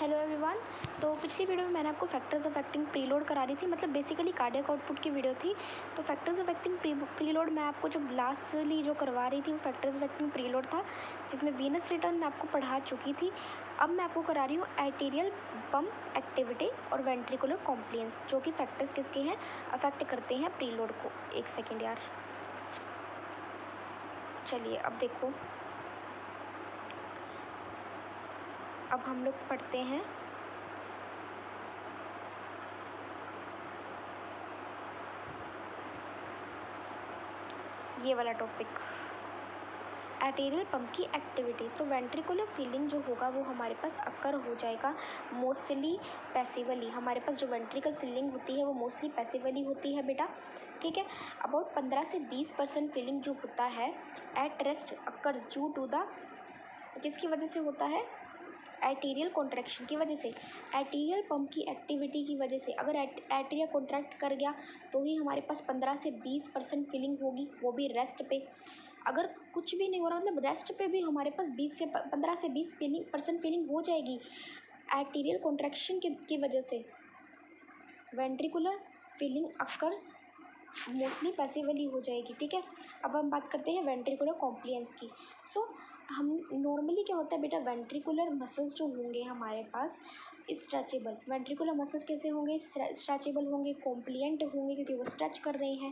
Hello everyone. तो पिछली video में मैंने आपको फैक्टर्स ऑफ एक्टिंग प्रीलोड करा रही थी, मतलब बेसिकली कार्डियक आउटपुट की वीडियो थी। तो फैक्टर्स ऑफ एक्टिंग प्रीलोड मैं आपको जब लास्टली जो करवा रही थी वो फैक्टर्स ऑफ एक्टिंग प्रीलोड था, जिसमें वीनस रिटर्न मैं आपको पढ़ा चुकी थी। अब मैं आपको करा रही हूँ आर्टेरियल पंप एक्टिविटी और वेंट्रिकुलर कॉम्प्लियंस, जो कि फैक्टर्स किसके हैं, अफेक्ट करते हैं प्रीलोड को। एक सेकेंड यार, चलिए अब देखो, अब हम लोग पढ़ते हैं ये वाला टॉपिक, आर्टेरियल पंप की एक्टिविटी। तो वेंट्रिकुलर फीलिंग जो होगा वो हमारे पास अकर हो जाएगा मोस्टली पैसिवली। हमारे पास जो वेंट्रिकल फीलिंग होती है वो मोस्टली पैसिवली होती है बेटा, ठीक है। अबाउट 15 से 20% फीलिंग जो होता है at rest occurs due to the, किसकी वजह से होता है, आर्टेरियल कॉन्ट्रैक्शन की वजह से, आर्टेरियल पंप की एक्टिविटी की वजह से। अगर आर्टेरिया कॉन्ट्रैक्ट कर गया तो ही हमारे पास 15 से 20% फीलिंग होगी, वो भी रेस्ट पे। अगर कुछ भी नहीं हो रहा, मतलब रेस्ट पे भी हमारे पास 15 से 20% फीलिंग हो जाएगी आर्टेरियल कॉन्ट्रैक्शन की वजह से। Ventricular feeling occurs mostly passively हो जाएगी, ठीक है। अब हम बात करते हैं वेंट्रिकुलर कॉम्प्लियंस की। सो हम नॉर्मली क्या होता है बेटा, वेंट्रिकुलर मसल्स जो होंगे हमारे पास स्ट्रेचेबल, वेंट्रिकुलर मसल्स कैसे होंगे, स्ट्रेचेबल होंगे, कॉम्प्लियंट होंगे क्योंकि वो स्ट्रेच कर रहे हैं,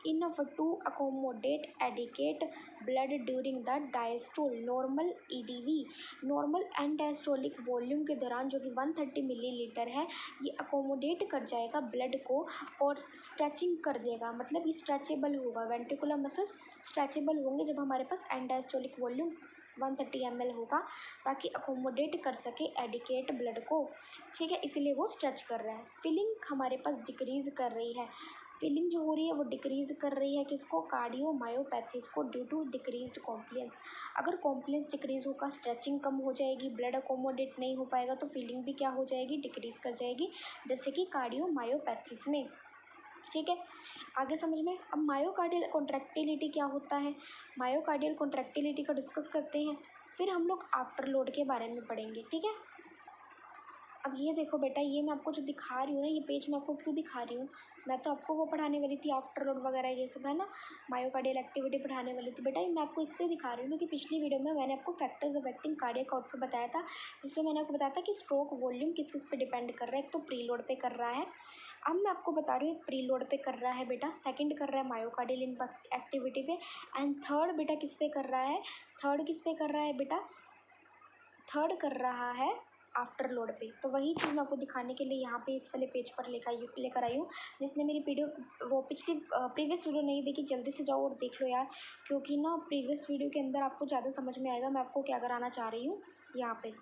enough to accommodate adequate blood during the diastole normal EDV, normal end diastolic volume के दौरान, जो कि 130 मिलीलीटर है, ये अकोमोडेट कर जाएगा ब्लड को और स्ट्रेचिंग कर देगा, मतलब ये स्ट्रेचेबल होगा। वेंट्रिकुलर मसल्स स्ट्रेचेबल होंगे जब हमारे पास एंड डायस्टोलिक वॉल्यूम 130 ml होगा, ताकि अकोमोडेट कर सके एडिकेट ब्लड को, ठीक है, इसीलिए वो स्ट्रेच कर रहा है। फीलिंग हमारे पास डिक्रीज़ कर रही है, फीलिंग जो हो रही है वो डिक्रीज़ कर रही है किसको, कार्डियोमायोपैथीज को, ड्यू टू डिक्रीज्ड कॉम्प्लियंस। अगर कॉम्प्लियंस डिक्रीज़ होगा, स्ट्रेचिंग कम हो जाएगी, ब्लड अकोमोडेट नहीं हो पाएगा, तो फीलिंग भी क्या हो जाएगी, डिक्रीज़ कर जाएगी, जैसे कि कार्डियोमायोपैथीज में, ठीक है। आगे समझ में। अब मायोकार्डियल कॉन्ट्रैक्टिलिटी क्या होता है, मायोकार्डियल कॉन्ट्रैक्टिलिटी को डिस्कस करते हैं, फिर हम लोग आफ्टर लोड के बारे में पढ़ेंगे, ठीक है। अब ये देखो बेटा, ये मैं आपको जो दिखा रही हूँ ना, ये पेज मैं आपको क्यों दिखा रही हूँ, मैं तो आपको वो पढ़ाने वाली थी आफ्टर लोड वगैरह ये सब, है ना, मायोकार्डियल एक्टिविटी पढ़ाने वाली थी बेटा। ये मैं आपको इसलिए दिखा रही हूँ क्योंकि पिछली वीडियो में मैंने आपको factors of acting cardiac output बताया था, जिसमें मैंने आपको बताया था कि स्ट्रोक वॉल्यूम किस किस पे डिपेंड कर रहा है। एक तो प्री लोड पे कर रहा है, अब मैं आपको बता रही हूँ, एक प्री लोड पे कर रहा है बेटा, सेकंड कर रहा है मायोकार्डियल एक्टिविटी पे, एंड थर्ड बेटा किस पे कर रहा है, थर्ड किस पे कर रहा है बेटा, थर्ड कर रहा है आफ्टर लोड पे। तो वही चीज़ मैं आपको दिखाने के लिए यहाँ पे इस वाले पेज पर लेकर आई हूँ। जिसने मेरी वीडियो वो प्रीवियस वीडियो नहीं देखी, जल्दी से जाओ और देख लो यार, क्योंकि ना प्रीवियस वीडियो के अंदर आपको ज़्यादा समझ में आएगा मैं आपको क्या कराना चाह रही हूँ यहाँ पे,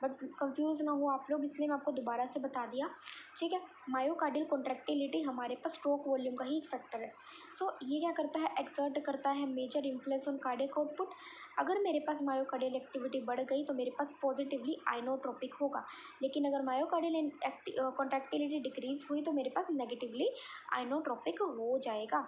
बट कंफ्यूज ना हो आप लोग, इसलिए मैं आपको दोबारा से बता दिया, ठीक है। मायोकार्डियल कॉन्ट्रैक्टिलिटी हमारे पास स्ट्रोक वॉल्यूम का ही एक फैक्टर है। सो ये क्या करता है, एक्सर्ट करता है major influence on cardiac output. अगर मेरे पास मायोकार्डियल एक्टिविटी बढ़ गई तो मेरे पास पॉजिटिवली आइनोट्रोपिक होगा, लेकिन अगर मायोकार्डियल कॉन्ट्रैक्टिलिटी डिक्रीज हुई तो मेरे पास नेगेटिवली आइनोट्रोपिक हो जाएगा।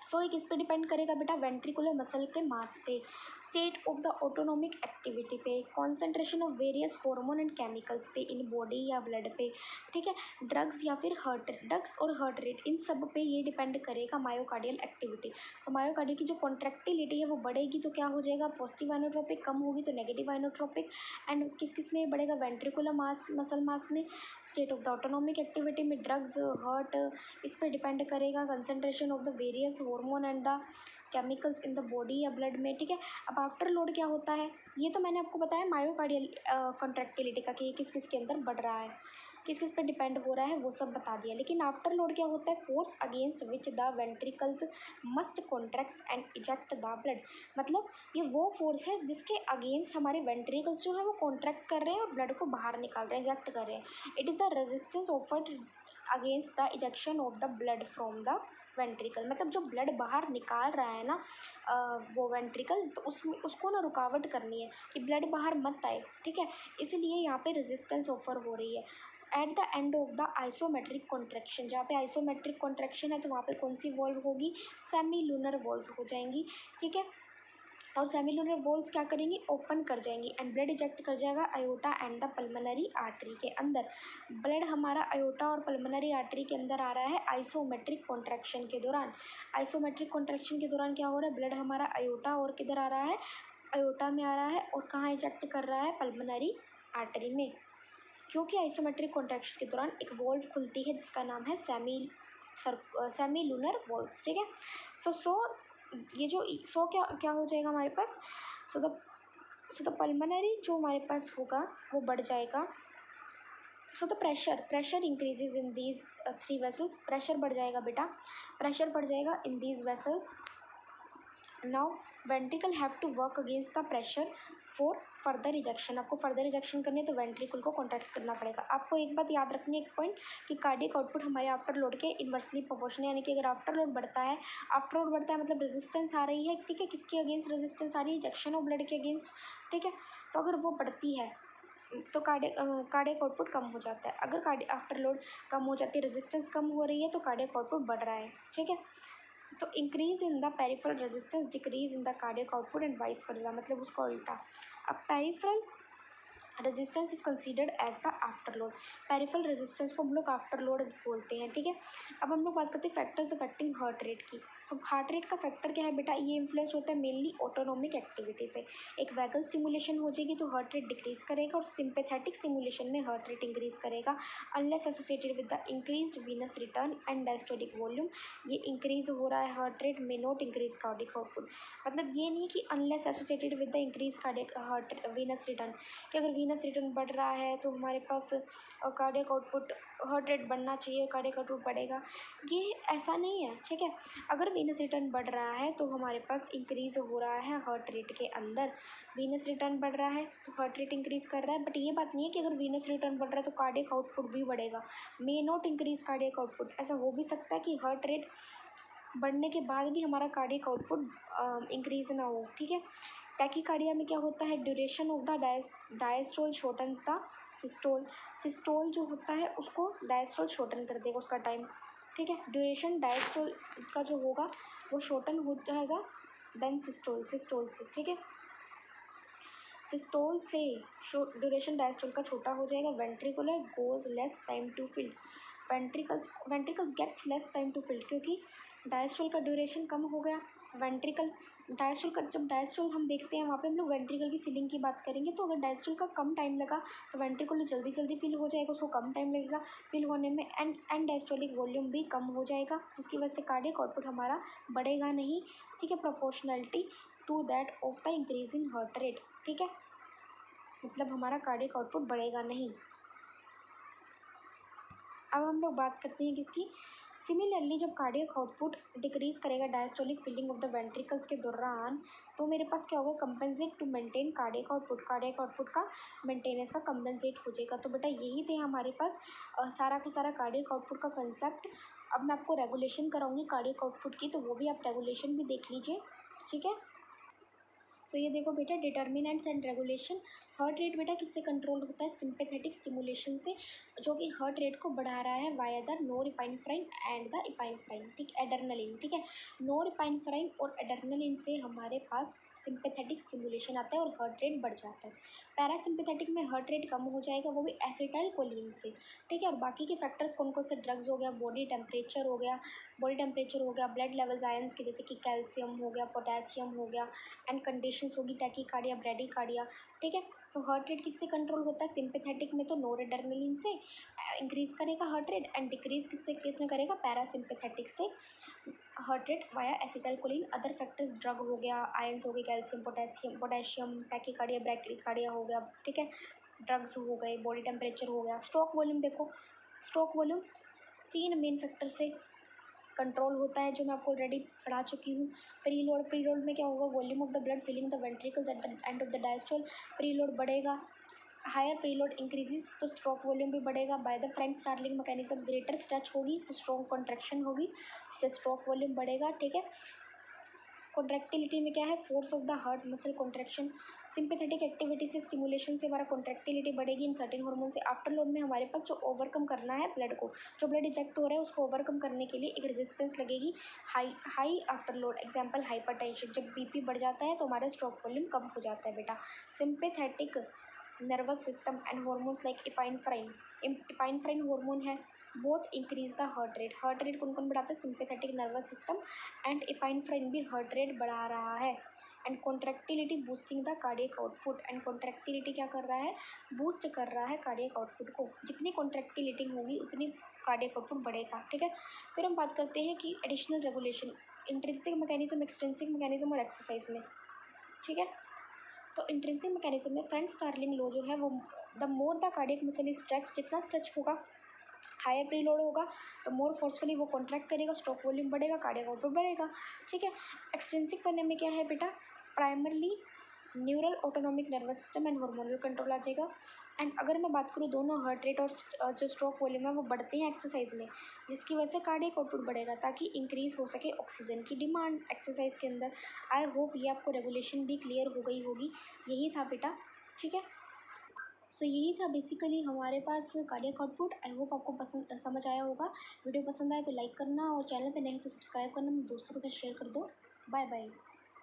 सो ये किस पे डिपेंड करेगा बेटा, वेंट्रिकुलर मसल के मास पे, state of the autonomic activity पे, concentration of various hormone and chemicals पे इन बॉडी या ब्लड पे, ठीक है, ड्रग्स या फिर ड्रग्स और हार्ट रेट, इन सब पे ये डिपेंड करेगा मायोकार्डियल एक्टिविटी। सो मायोकार्डियल की जो कॉन्ट्रैक्टिलिटी है वो बढ़ेगी तो क्या हो जाएगा, पॉजिटिव आइनोट्रोपिक, कम होगी तो नेगेटिव आइनोट्रोपिक। एंड किस किस में बढ़ेगा, वेंट्रिकुलर मास, मसल मास में, state of the autonomic activity में, ड्रग्स, हार्ट, इस पर डिपेंड करेगा, concentration of the various hormone and the chemicals in the body या ब्लड में, ठीक है। अब आफ्टर लोड क्या होता है, ये तो मैंने आपको बताया मायोकार्डियल कॉन्ट्रैक्टिलिटी का कि किस किस के अंदर बढ़ रहा है, किस किस पे डिपेंड हो रहा है, वो सब बता दिया। लेकिन आफ्टर लोड क्या होता है, force against which the ventricles must contracts and eject the blood, मतलब ये वो फोर्स है जिसके अगेंस्ट हमारे वेंट्रिकल्स जो है वो कॉन्ट्रैक्ट कर रहे हैं और ब्लड को बाहर निकाल रहे हैं, इजेक्ट कर रहे हैं। It is the resistance offered against the ejection of the blood from the ventricle, मतलब जो ब्लड बाहर निकाल रहा है ना वो वेंट्रिकल, तो उसको ना रुकावट करनी है कि ब्लड बाहर मत आए, ठीक है, इसलिए यहाँ पे रेजिस्टेंस ऑफर हो रही है। Eight the end of the isometric contraction, जहाँ पे आइसोमेट्रिक कॉन्ट्रैक्शन है तो वहाँ पे कौन सी वॉल्व होगी, सेमी लूनर वॉल्व हो जाएंगी, ठीक है। और सेमिलुनर वॉल्स क्या करेंगी, ओपन कर जाएंगी एंड ब्लड इजेक्ट कर जाएगा aorta and the pulmonary artery के अंदर। ब्लड हमारा अयोटा और पल्मोनरी आर्टरी के अंदर आ रहा है आइसोमेट्रिक कॉन्ट्रैक्शन के दौरान। आइसोमेट्रिक कॉन्ट्रैक्शन के दौरान क्या हो रहा है, ब्लड हमारा अयोटा और किधर आ रहा है, अयोटा में आ रहा है और कहाँ इजेक्ट कर रहा है, पल्मोनरी आर्टरी में। क्योंकि आइसोमेट्रिक कॉन्ट्रैक्शन के दौरान एक वॉल्व खुलती है जिसका नाम है सेमीलुनर वॉल्व्स, ठीक है। सो ये जो सो क्या क्या हो जाएगा हमारे पास, सो द पल्मोनरी जो हमारे पास होगा वो बढ़ जाएगा। So the pressure increases in these 3 vessels, pressure बढ़ जाएगा बेटा, प्रेशर बढ़ जाएगा in these vessels. Now ventricle have to work against the pressure for further ejection. आपको फर्दर इजेक्शन करनी है तो वेंट्रिकल को कॉन्ट्रैक्ट करना पड़ेगा। आपको एक बात याद रखनी है, एक पॉइंट, कि कार्डियक आउटपुट हमारे आफ्टर लोड के इन्वर्सली प्रोपोर्शनल, यानी कि अगर आफ्टर लोड बढ़ता है, आफ्टर लोड बढ़ता है मतलब रेजिस्टेंस आ रही है, ठीक है, किसके अगेंस्ट रेजिस्टेंस आ रही है, इजेक्शन ऑफ ब्लड के अगेंस्ट, ठीक है। तो अगर वो बढ़ती है तो कार्डियक आउटपुट कम हो जाता है। अगर आफ्टर लोड कम हो जाती है, रेजिस्टेंस कम हो रही है, तो कार्डियक आउटपुट बढ़ रहा है, ठीक है। तो increase in the peripheral resistance decrease in the cardiac output and vice versa, मतलब उसका उल्टा। अब peripheral resistance is considered as the afterload. Peripheral resistance को हम लोग आफ्टर लोड बोलते हैं, ठीक है। अब हम लोग बात करते हैं फैक्टर्स अफेक्टिंग हार्ट रेट की। सो हार्ट रेट का फैक्टर क्या है बेटा, ये इन्फ्लुएंस होता है मेनली ऑटोनोमिक एक्टिविटी से। एक वैगल स्टिमुलेशन हो जाएगी तो हार्ट रेट डिक्रीज करेगा, और सिंपैथेटिक स्टिमुलेशन में हार्ट रेट इंक्रीज करेगा unless associated with the increased venous return and diastolic volume. ये इंक्रीज हो रहा है heart rate, may not increase cardiac output. मतलब ये नहीं कि unless associated with the increase cardiac heart venous return, कि अगर वीनस रिटर्न बढ़ रहा है तो हमारे पास कार्डियक आउटपुट, हार्ट रेट बढ़ना चाहिए, कार्डियक आउटपुट बढ़ेगा, ये ऐसा नहीं है, ठीक है। अगर वीनस रिटर्न बढ़ रहा है तो हमारे पास इंक्रीज हो रहा है हार्ट रेट के अंदर। वीनस रिटर्न बढ़ रहा है तो हार्ट रेट इंक्रीज कर रहा है, बट ये बात नहीं है कि अगर वीनस रिटर्न बढ़ रहा है तो कार्डियक आउटपुट भी बढ़ेगा। May not increase cardiac output, ऐसा हो भी सकता है कि हार्ट रेट बढ़ने के बाद भी हमारा कार्डियक आउटपुट इंक्रीज ना हो, ठीक है। टैकीकार्डिया में क्या होता है, duration of the diastole shortens the systole. Systole जो होता है उसको डायस्टोल शॉर्टन कर देगा उसका टाइम, ठीक है। ड्यूरेशन डायस्टोल का जो होगा वो शॉर्टन हो जाएगा देन सिस्टोल से, ठीक है। सिस्टोल से ड्यूरेशन डायस्टोल का छोटा हो जाएगा। Ventricular goes less time to fill, ventricles gets less time to fill, क्योंकि डायस्टोल का ड्यूरेशन कम हो गया। वेंट्रिकल डायस्टोल का, जब डायस्टोल हम देखते हैं वहाँ पे हम लोग वेंट्रिकल की फिलिंग की बात करेंगे, तो अगर डायस्टोल का कम टाइम लगा तो वेंट्रिकल जल्दी जल्दी फिल हो जाएगा, उसको कम टाइम लगेगा फिल होने में, एंड डायस्टोलिक वॉल्यूम भी कम हो जाएगा, जिसकी वजह से कार्डियक आउटपुट हमारा बढ़ेगा नहीं, ठीक है, proportionality to that of the increase in heart rate, ठीक है। मतलब हमारा कार्डियक आउटपुट बढ़ेगा नहीं। अब हम लोग बात करते हैं किसकी, सिमिलरली जब कार्डियक आउटपुट डिक्रीज करेगा diastolic filling of the ventricles के दौरान, तो मेरे पास क्या होगा, compensate to maintain cardiac output का मेंटेनेंस का कंपेंसेट हो जाएगा। तो बेटा यही थे हमारे पास सारा का सारा कार्डियक आउटपुट का कंसेप्ट। अब मैं आपको रेगुलेशन कराऊंगी कार्डियक आउटपुट की, तो वो भी आप रेगुलेशन भी देख लीजिए, ठीक है। सो ये देखो बेटा, determinants and regulation. Heart rate बेटा किससे कंट्रोल होता है, सिंपैथेटिक स्टिमुलेशन से, जो कि हार्ट रेट को बढ़ा रहा है via the norepinephrine and the epinephrine, ठीक, एड्रेनलिन, ठीक है। नोरएपिनेफ्राइन और एड्रेनलिन से हमारे पास सिंपैथेटिक स्टिमुलेशन आता है और हार्ट रेट बढ़ जाता है। पैरासिम्पैथेटिक में हार्ट रेट कम हो जाएगा, वो भी एसिटाइलकोलिन से, ठीक है। और बाकी के फैक्टर्स कौन कौन से, ड्रग्स हो गया, बॉडी टेम्परेचर हो गया, ब्लड लेवल्स आयंस के, जैसे कि कैल्शियम हो गया, पोटेशियम हो गया, एंड कंडीशंस होगी टैकीकार्डिया, ब्रैडीकार्डिया, ठीक है। तो हार्ट रेट किससे कंट्रोल होता है, सिंपैथेटिक में तो नोरएड्रेनलिन से इंक्रीज करेगा हार्ट रेट, एंड डिक्रीज किससे केस में करेगा, पैरासिम्पैथेटिक से heart rate via acetylcholine. Other factors drug हो गया, आयंस हो गए, कैल्शियम, पोटेशियम, टैकीकार्डिया, ब्रैडीकार्डिया हो गया, ठीक है, ड्रग्स हो गए, बॉडी टेम्परेचर हो गया। स्ट्रोक वॉल्यूम देखो, स्ट्रोक वॉल्यूम 3 मेन फैक्टर से कंट्रोल होता है, जो मैं आपको ऑलरेडी पढ़ा चुकी हूँ। प्रीलोड में क्या होगा, volume of the blood filling the ventricles at the end of the diastole. Preload बढ़ेगा, हायर प्रीलोड इंक्रीजेस तो स्ट्रोक वॉल्यूम भी बढ़ेगा। By the Frank Starling mechanism, greater stretch होगी तो स्ट्रॉन्ग कॉन्ट्रैक्शन होगी, इससे स्ट्रोक वॉल्यूम बढ़ेगा, ठीक है। कॉन्ट्रैक्टिलिटी में क्या है, force of the heart muscle contraction. Sympathetic activity से, स्टिमुलेशन से हमारा कॉन्ट्रैक्टिलिटी बढ़ेगी इन सर्टेन हार्मोन से। आफ्टर लोड में हमारे पास जो ओवरकम करना है ब्लड को, जो ब्लड इजेक्ट हो रहा है उसको ओवरकम करने के लिए एक रेजिस्टेंस लगेगी, high after load. Example hypertension, जब बीपी बढ़ जाता है तो हमारा स्ट्रोक वॉल्यूम कम हो जाता है बेटा। Sympathetic nervous system and hormones like epinephrine hormone है, both increase the heart rate. Heart rate कौन कौन बढ़ाता है, sympathetic nervous system and epinephrine भी हार्ट रेट बढ़ा रहा है। And contractility boosting the cardiac output. And contractility क्या कर रहा है, बूस्ट कर रहा है कार्डियक आउटपुट को। जितनी कॉन्ट्रैक्टिलिटी होगी उतनी कार्डियक आउटपुट बढ़ेगा, ठीक है। फिर हम बात करते हैं कि additional regulation, intrinsic mechanism, extrinsic mechanism और एक्सरसाइज में, ठीक है। तो इंट्रिंसिक मैकेनिज्म में फ्रेंच स्टार्लिंग लॉ जो है वो, the more the cardiac muscle is stretch, जितना स्ट्रेच होगा हायर प्रीलोड होगा तो मोर फोर्सफुली वो कॉन्ट्रैक्ट करेगा, स्ट्रोक वॉल्यूम बढ़ेगा, कार्डियक आउटपुट बढ़ेगा, ठीक है। एक्सट्रिंसिक बनने में क्या है बेटा, primarily neural autonomic nervous system and hormonal control आ जाएगा। एंड अगर मैं बात करूँ दोनों हार्ट रेट और जो स्ट्रोक वॉल्यूम है वो बढ़ते हैं एक्सरसाइज में, जिसकी वजह से कार्डियक आउटपुट बढ़ेगा ताकि इंक्रीज हो सके ऑक्सीजन की डिमांड एक्सरसाइज के अंदर। आई होप ये आपको रेगुलेशन भी क्लियर हो गई होगी। यही था बेटा, ठीक है। सो यही था बेसिकली हमारे पास कार्डियक आउटपुट। आई होप आपको पसंद समझ आया होगा। वीडियो पसंद आए तो लाइक करना और चैनल पे नहीं तो सब्सक्राइब करना, दोस्तों के साथ शेयर कर दो। Bye bye.